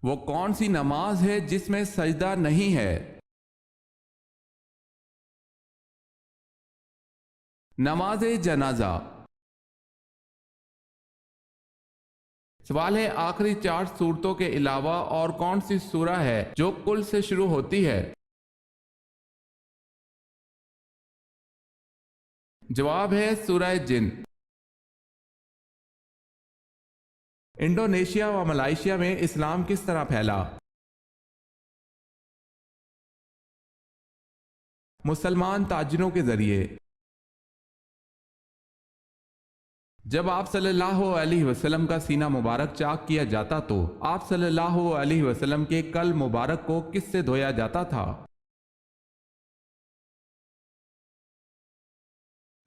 وہ کون سی نماز ہے جس میں سجدہ نہیں ہے؟ نماز جنازہ۔ سوال ہے آخری 4 سورتوں کے علاوہ اور کون سی سورہ ہے جو کل سے شروع ہوتی ہے؟ جواب ہے سورہ جن۔ انڈونیشیا و ملائیشیا میں اسلام کس طرح پھیلا؟ مسلمان تاجروں کے ذریعے۔ جب آپ صلی اللہ علیہ وسلم کا سینہ مبارک چاک کیا جاتا تو آپ صلی اللہ علیہ وسلم کے کل مبارک کو کس سے دھویا جاتا تھا؟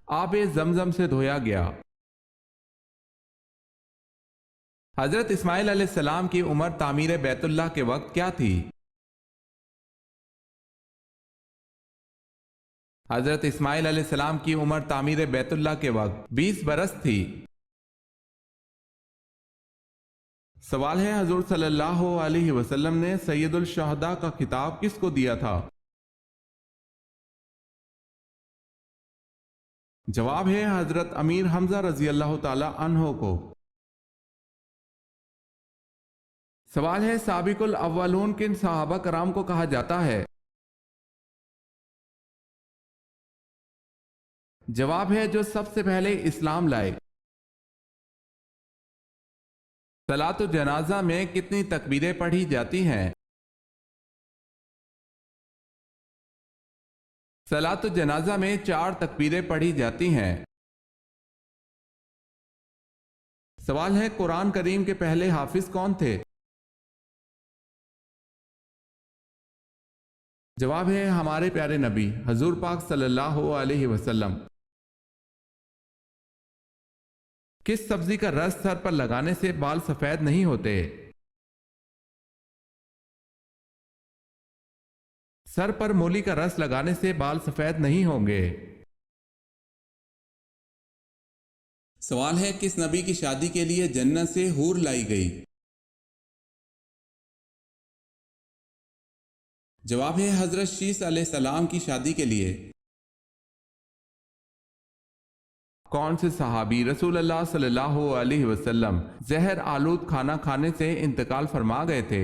آب زمزم سے دھویا گیا۔ حضرت اسماعیل علیہ السلام کی عمر تعمیر بیت اللہ کے وقت کیا تھی؟ حضرت اسماعیل علیہ السلام کی عمر تعمیر بیت اللہ کے وقت 20 برس تھی۔ سوال ہے حضور صلی اللہ علیہ وسلم نے سید الشہداء کا خطاب کس کو دیا تھا؟ جواب ہے حضرت امیر حمزہ رضی اللہ تعالی عنہ کو۔ سوال ہے سابق الاولون کن صحابہ کرام کو کہا جاتا ہے؟ جواب ہے جو سب سے پہلے اسلام لائے۔ صلاۃ جنازہ میں کتنی تکبیریں پڑھی جاتی ہیں؟ صلاۃ جنازہ میں 4 تکبیریں پڑھی جاتی ہیں۔ سوال ہے قرآن کریم کے پہلے حافظ کون تھے؟ جواب ہے ہمارے پیارے نبی حضور پاک صلی اللہ علیہ وسلم۔ کس سبزی کا رس سر پر لگانے سے بال سفید نہیں ہوتے؟ سر پر مولی کا رس لگانے سے بال سفید نہیں ہوں گے۔ سوال ہے کس نبی کی شادی کے لیے جنت سے حور لائی گئی؟ جواب ہے حضرت شیس علیہ السلام کی شادی کے لیے۔ کون سے صحابی رسول اللہ صلی اللہ علیہ وسلم زہر آلود کھانا کھانے سے انتقال فرما گئے تھے؟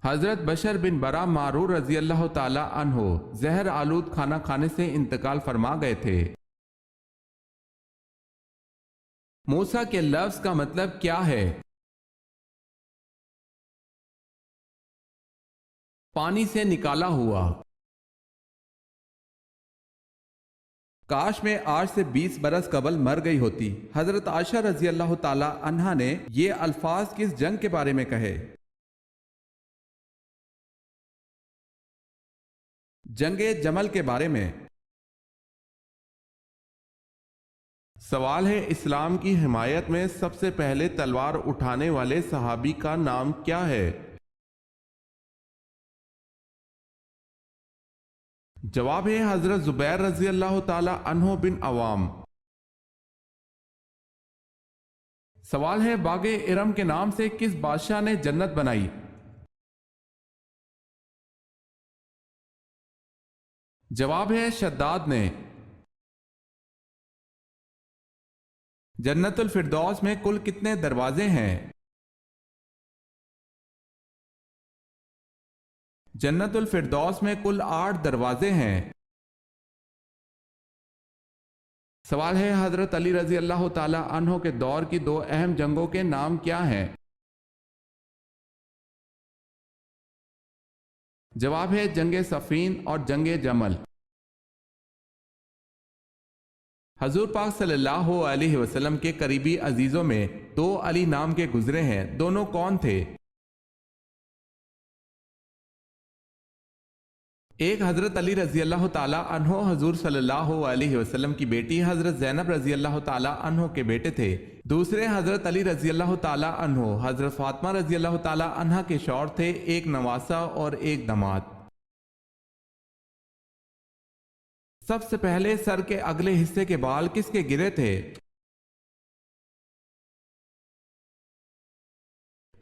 حضرت بشر بن برا معرور رضی اللہ تعالی عنہ زہر آلود کھانا کھانے سے انتقال فرما گئے تھے۔ موسیٰ کے لفظ کا مطلب کیا ہے؟ پانی سے نکالا ہوا۔ کاش میں آج سے 20 برس قبل مر گئی ہوتی۔ حضرت عائشہ رضی اللہ تعالی عنہا نے یہ الفاظ کس جنگ کے بارے میں کہے؟ جنگ جمل کے بارے میں۔ سوال ہے اسلام کی حمایت میں سب سے پہلے تلوار اٹھانے والے صحابی کا نام کیا ہے؟ جواب ہے حضرت زبیر رضی اللہ تعالی عنہ بن عوام۔ سوال ہے باغ ارم کے نام سے کس بادشاہ نے جنت بنائی؟ جواب ہے شداد نے۔ جنت الفردوس میں کل کتنے دروازے ہیں؟ جنت الفردوس میں کل 8 دروازے ہیں۔ سوال ہے حضرت علی رضی اللہ تعالی عنہ کے دور کی 2 اہم جنگوں کے نام کیا ہیں؟ جواب ہے جنگ صفین اور جنگ جمل۔ حضور پاک صلی اللہ علیہ وسلم کے قریبی عزیزوں میں 2 علی نام کے گزرے ہیں، دونوں کون تھے؟ ایک حضرت علی رضی اللہ تعالی عنہ حضور صلی اللہ علیہ وسلم کی بیٹی حضرت زینب رضی اللہ تعالی عنہ کے بیٹے تھے، دوسرے حضرت علی رضی اللہ تعالی عنہ حضرت فاطمہ رضی اللہ تعالی عنہ کے شوہر تھے، ایک نواسہ اور ایک داماد۔ سب سے پہلے سر کے اگلے حصے کے بال کس کے گرے تھے؟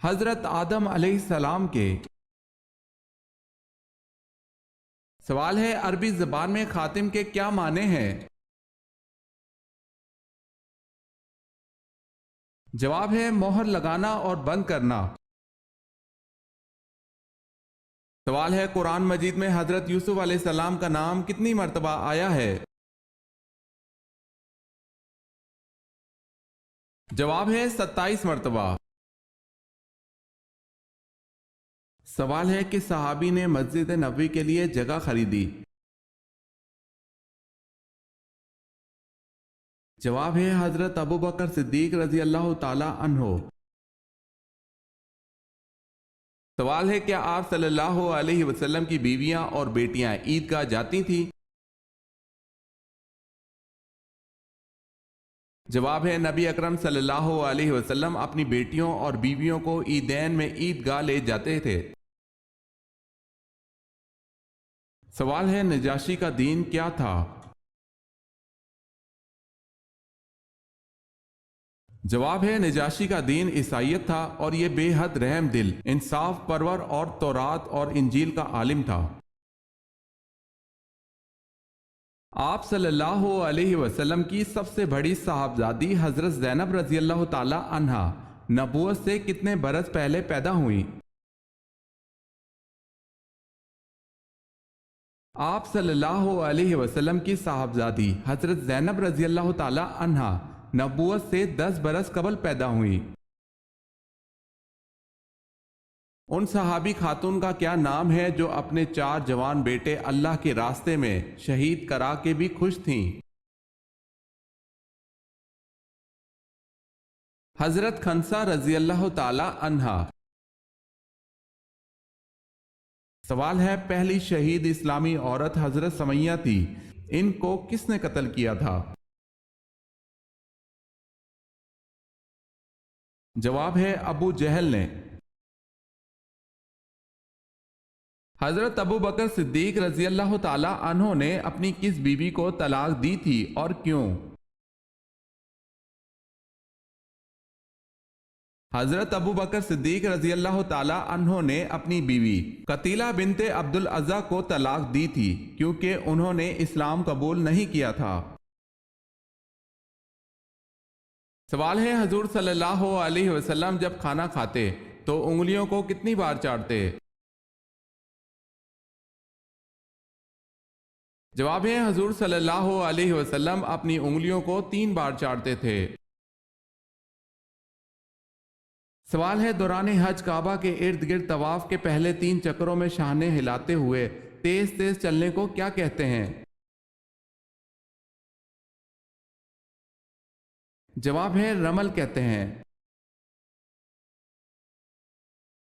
حضرت آدم علیہ السلام کے۔ سوال ہے عربی زبان میں خاتم کے کیا معنی ہیں؟ جواب ہے مہر لگانا اور بند کرنا۔ سوال ہے قرآن مجید میں حضرت یوسف علیہ السلام کا نام کتنی مرتبہ آیا ہے؟ جواب ہے 27 مرتبہ۔ سوال ہے کہ صحابی نے مسجد نبوی کے لیے جگہ خریدی؟ جواب ہے حضرت ابو بکر صدیق رضی اللہ تعالی عنہ۔ سوال ہے کیا آپ صلی اللہ علیہ وسلم کی بیویاں اور بیٹیاں عیدگاہ جاتی تھیں؟ جواب ہے نبی اکرم صلی اللہ علیہ وسلم اپنی بیٹیوں اور بیویوں کو عیدین میں عیدگاہ لے جاتے تھے۔ سوال ہے نجاشی کا دین کیا تھا؟ جواب ہے نجاشی کا دین عیسائیت تھا اور یہ بے حد رحم دل، انصاف پرور اور تورات اور انجیل کا عالم تھا۔ آپ صلی اللہ علیہ وسلم کی سب سے بڑی صاحبزادی حضرت زینب رضی اللہ تعالی عنہا نبوت سے کتنے برس پہلے پیدا ہوئیں؟ آپ صلی اللہ علیہ وسلم کی صاحبزادی حضرت زینب رضی اللہ تعالی عنہا نبوت سے 10 برس قبل پیدا ہوئی۔ ان صحابی خاتون کا کیا نام ہے جو اپنے 4 جوان بیٹے اللہ کے راستے میں شہید کرا کے بھی خوش تھیں؟ حضرت خنسا رضی اللہ تعالی عنہا۔ سوال ہے پہلی شہید اسلامی عورت حضرت سمیہ تھی، ان کو کس نے قتل کیا تھا؟ جواب ہے ابو جہل نے۔ حضرت ابو بکر صدیق رضی اللہ تعالی عنہ نے اپنی کس بیوی کو طلاق دی تھی اور کیوں؟ حضرت ابو بکر صدیق رضی اللہ تعالی عنہ نے اپنی بیوی قتیلہ بنت عبد العزیٰ کو طلاق دی تھی کیونکہ انہوں نے اسلام قبول نہیں کیا تھا۔ سوال ہے حضور صلی اللہ علیہ وسلم جب کھانا کھاتے تو انگلیوں کو کتنی بار چاٹتے؟ جواب ہے حضور صلی اللہ علیہ وسلم اپنی انگلیوں کو 3 بار چاٹتے تھے۔ سوال ہے دوران حج کعبہ کے ارد گرد طواف کے پہلے 3 چکروں میں شانے ہلاتے ہوئے تیز تیز چلنے کو کیا کہتے ہیں؟ جواب ہے رمل کہتے ہیں۔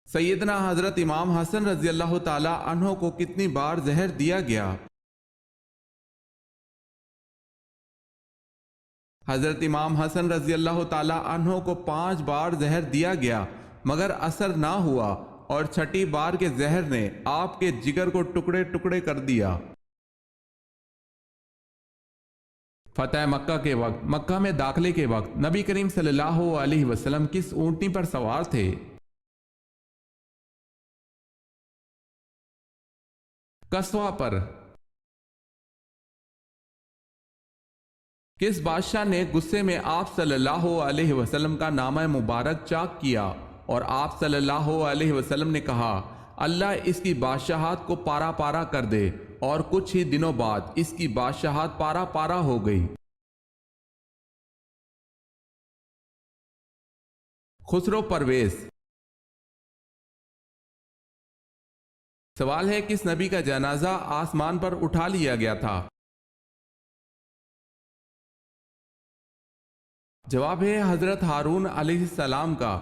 سیدنا حضرت امام حسن رضی اللہ تعالی عنہ کو کتنی بار زہر دیا گیا؟ حضرت امام حسن رضی اللہ تعالی عنہ کو 5 بار زہر دیا گیا مگر اثر نہ ہوا اور 6ٹھی بار کے زہر نے آپ کے جگر کو ٹکڑے ٹکڑے کر دیا۔ فتح مکہ کے وقت مکہ میں داخلے کے وقت نبی کریم صلی اللہ علیہ وسلم کس اونٹنی پر سوار تھے؟ قصوہ پر۔ کس بادشاہ نے غصے میں آپ صلی اللہ علیہ وسلم کا نامہ مبارک چاک کیا اور آپ صلی اللہ علیہ وسلم نے کہا اللہ اس کی بادشاہت کو پارا پارا کر دے، اور کچھ ہی دنوں بعد اس کی بادشاہت پارا پارا ہو گئی؟ خسرو پرویز۔ سوال ہے کس نبی کا جنازہ آسمان پر اٹھا لیا گیا تھا؟ جواب ہے حضرت ہارون علیہ السلام کا۔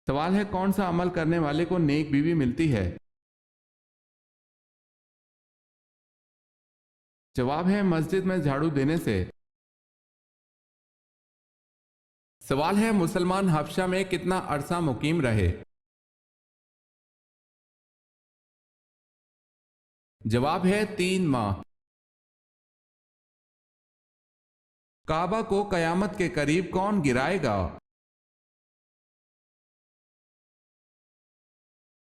سوال ہے کون سا عمل کرنے والے کو نیک بیوی ملتی ہے؟ جواب ہے مسجد میں جھاڑو دینے سے۔ سوال ہے مسلمان حبشہ میں کتنا عرصہ مقیم رہے؟ جواب ہے 3 ماہ۔ کعبہ کو قیامت کے قریب کون گرائے گا؟